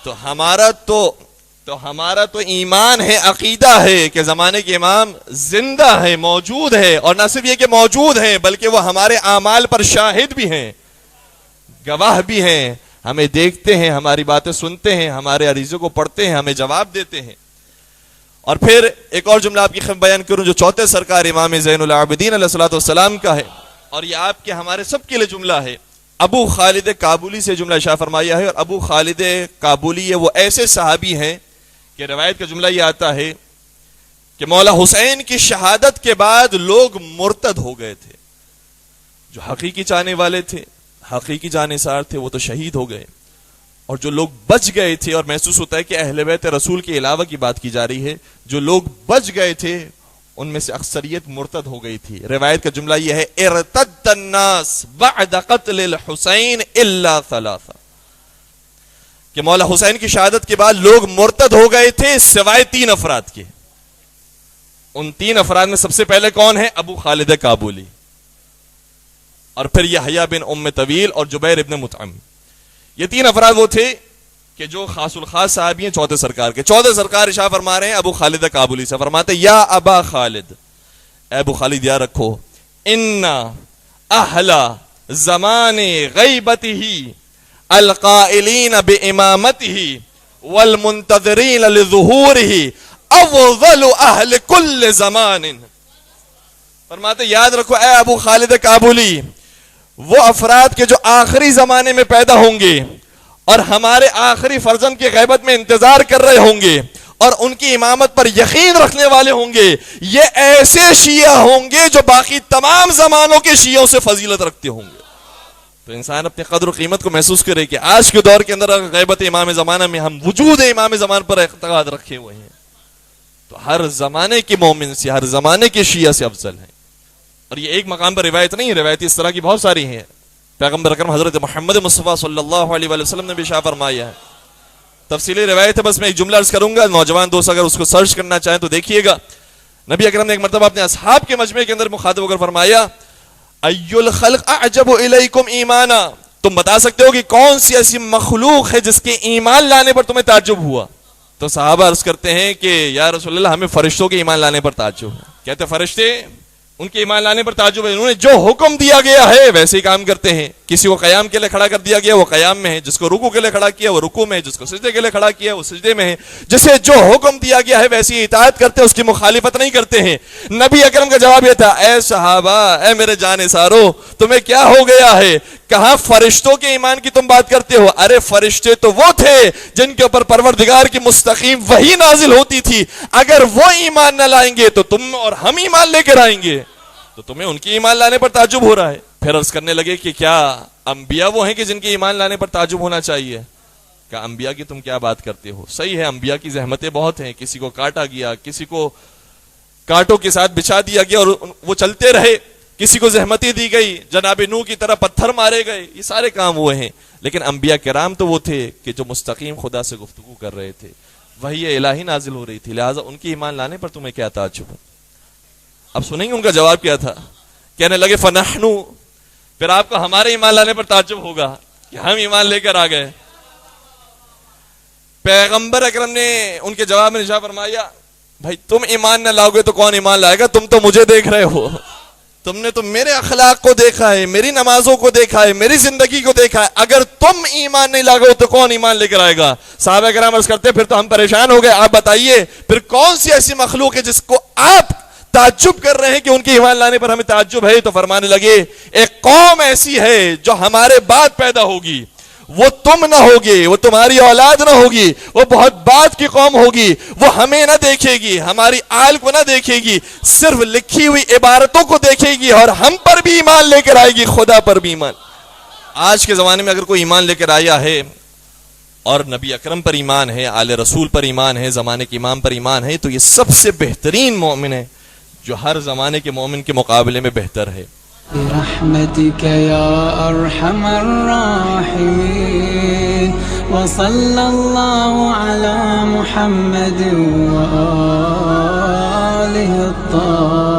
تو ہمارا تو ایمان ہے، عقیدہ ہے کہ زمانے کے امام زندہ ہے، موجود ہے، اور نہ صرف یہ کہ موجود ہیں بلکہ وہ ہمارے اعمال پر شاہد بھی ہیں، گواہ بھی ہیں، ہمیں دیکھتے ہیں، ہماری باتیں سنتے ہیں، ہمارے عریضوں کو پڑھتے ہیں، ہمیں جواب دیتے ہیں۔ اور پھر ایک اور جملہ آپ کی خدمت بیان کروں جو چوتھے سرکار امام زین العابدین علیہ الصلوۃ والسلام کا ہے، اور یہ آپ کے ہمارے سب کے لیے جملہ ہے۔ ابو خالد کابلی سے جملہ ارشاد فرمایا ہے، اور ابو خالد کابلی وہ ایسے صحابی ہیں کہ روایت کا جملہ یہ آتا ہے کہ مولا حسین کی شہادت کے بعد لوگ مرتد ہو گئے تھے، جو حقیقی چاہنے والے تھے، حقیقی جانثار تھے، وہ تو شہید ہو گئے، اور جو لوگ بچ گئے تھے، اور محسوس ہوتا ہے کہ اہل بیت رسول کے علاوہ کی بات کی جا رہی ہے، جو لوگ بچ گئے تھے ان میں سے اکثریت مرتد ہو گئی تھی۔ روایت کا جملہ یہ ہے ارتد الناس بعد قتل الحسین الا ثلاثہ، کہ مولا حسین کی شہادت کے بعد لوگ مرتد ہو گئے تھے سوائے 3 افراد کے۔ ان 3 افراد میں سب سے پہلے کون ہے؟ ابو خالد کابلی، اور پھر یحییٰ بن ام طویل اور جبیر ابن مطعم۔ یہ 3 افراد وہ تھے کہ جو خاص الخاص صحابی ہیں چوتھے سرکار کے۔ چوتھے سرکار ارشاد فرما رہے ہیں ابو خالد کابلی سے، فرماتے یا ابا خالد، اے ابو خالد یاد رکھو، ان اہل زمان غیبتہ القائلین بامامتہ والمنتظرین لظہورہ افضل اہل کل زمان۔ فرماتے یاد رکھو اے ابو خالد کابلی، وہ افراد کے جو آخری زمانے میں پیدا ہوں گے اور ہمارے آخری فرزند کی غیبت میں انتظار کر رہے ہوں گے اور ان کی امامت پر یقین رکھنے والے ہوں گے، یہ ایسے شیعہ ہوں گے جو باقی تمام زمانوں کے شیعوں سے فضیلت رکھتے ہوں گے۔ تو انسان اپنے قدر و قیمت کو محسوس کرے کہ آج کے دور کے اندر غیبت امام زمانہ میں ہم وجود امام زمان پر اعتقاد رکھے ہوئے ہیں، تو ہر زمانے کے مومن سے، ہر زمانے کے شیعہ سے افضل ہیں۔ اور یہ ایک مقام پر روایت نہیں ہے، روایت اس طرح کی بہت ساری ہیں۔ پیغمبر اکرم حضرت محمد مصطفیٰ صلی اللہ علیہ وآلہ وسلم نے بھی ارشاد فرمایا ہے، تفصیلی روایت ہے، بس میں ایک جملہ عرض کروں گا، نوجوان دوست اگر اس کو سرچ کرنا چاہیں تو دیکھیے گا۔ نبی اکرم نے ایک مرتبہ اپنے اصحاب کے مجمع کے اندر مخاطب ہو کر فرمایا ای الخلق اعجب الیکم ایمانا، تم بتا سکتے ہو کہ کون سی ایسی مخلوق ہے جس کے ایمان لانے پر تمہیں تعجب ہوا؟ تو صحابہ عرض کرتے ہیں کہ یا رسول اللہ ہمیں فرشتوں کے ایمان لانے پر تعجب ہے۔ کہتے فرشتے ان کے ایمان لانے پر تعجب ہے، انہوں نے جو حکم دیا گیا ہے ویسے ہی کام کرتے ہیں۔ کسی کو قیام کے لیے کھڑا کر دیا گیا وہ قیام میں ہے، جس کو رکوع کے لیے کھڑا کیا وہ رکوع میں ہے، جس کو سجدے کے لیے کھڑا کیا وہ سجدے میں ہے، جسے جو حکم دیا گیا ہے ویسی اطاعت کرتے، اس کی مخالفت نہیں کرتے ہیں۔ نبی اکرم کا جواب یہ تھا اے صحابہ، اے میرے جانثارو، تمہیں کیا ہو گیا ہے؟ کہاں فرشتوں کے ایمان کی تم بات کرتے ہو؟ ارے فرشتے تو وہ تھے جن کے اوپر پروردگار کی مستقیم وحی نازل ہوتی تھی، اگر وہ ایمان نہ لائیں گے تو تم اور ہم ایمان لے کر آئیں گے، تو تمہیں ان کی ایمان لانے پر تعجب ہو رہا ہے۔ پھر عرض کرنے لگے کہ کیا انبیاء وہ ہیں کہ جن کے ایمان لانے پر تعجب ہونا چاہیے؟ کہ انبیاء کی تم کیا بات کرتے ہو؟ صحیح ہے انبیاء کی زحمتیں بہت ہیں، کسی کو کاٹا گیا، کسی کو کانٹوں کے ساتھ بچھا دیا گیا اور وہ چلتے رہے، کسی کو زحمتیں دی گئی، جناب نوح کی طرح پتھر مارے گئے، یہ سارے کام ہوئے ہیں، لیکن انبیاء کرام تو وہ تھے کہ جو مستقیم خدا سے گفتگو کر رہے تھے، وحی الہی نازل ہو رہی تھی، لہٰذا ان کی ایمان لانے پر تمہیں کیا تعجب ہے؟ اب سنیں گے ان کا جواب کیا تھا۔ کہنے لگے فنحنو، پھر آپ کو ہمارے ایمان لانے پر تعجب ہوگا کہ ہم ایمان لے کر آ گئے۔ پیغمبر اکرم نے ان کے جواب میں ارشاد فرمایا بھائی تم ایمان نہ لاؤ گے تو کون ایمان لائے گا؟ تم تو مجھے دیکھ رہے ہو، تم نے تو میرے اخلاق کو دیکھا ہے، میری نمازوں کو دیکھا ہے، میری زندگی کو دیکھا ہے، اگر تم ایمان نہیں لاؤ گے تو کون ایمان لے کر آئے گا؟ صحابہ کرام عرض کرتے پھر تو ہم پریشان ہو گئے، آپ بتائیے پھر کون سی ایسی مخلوق ہے جس کو آپ تعجب کر رہے ہیں کہ ان کے ایمان لانے پر ہمیں تعجب ہے؟ تو فرمانے لگے ایک قوم ایسی ہے جو ہمارے بعد پیدا ہوگی، وہ تم نہ ہوگی، وہ تمہاری اولاد نہ ہوگی، وہ بہت بعد کی قوم ہوگی، وہ ہمیں نہ دیکھے گی، ہماری آل کو نہ دیکھے گی، صرف لکھی ہوئی عبارتوں کو دیکھے گی اور ہم پر بھی ایمان لے کر آئے گی، خدا پر بھی ایمان۔ آج کے زمانے میں اگر کوئی ایمان لے کر آیا ہے اور نبی اکرم پر ایمان ہے، آل رسول پر ایمان ہے، زمانے کے امام پر ایمان ہے، تو یہ سب سے بہترین مومن ہے جو ہر زمانے کے مومن کے مقابلے میں بہتر ہے۔ برحمتك يا أرحم الراحمين وصلى الله على محمد وآله الطاهرين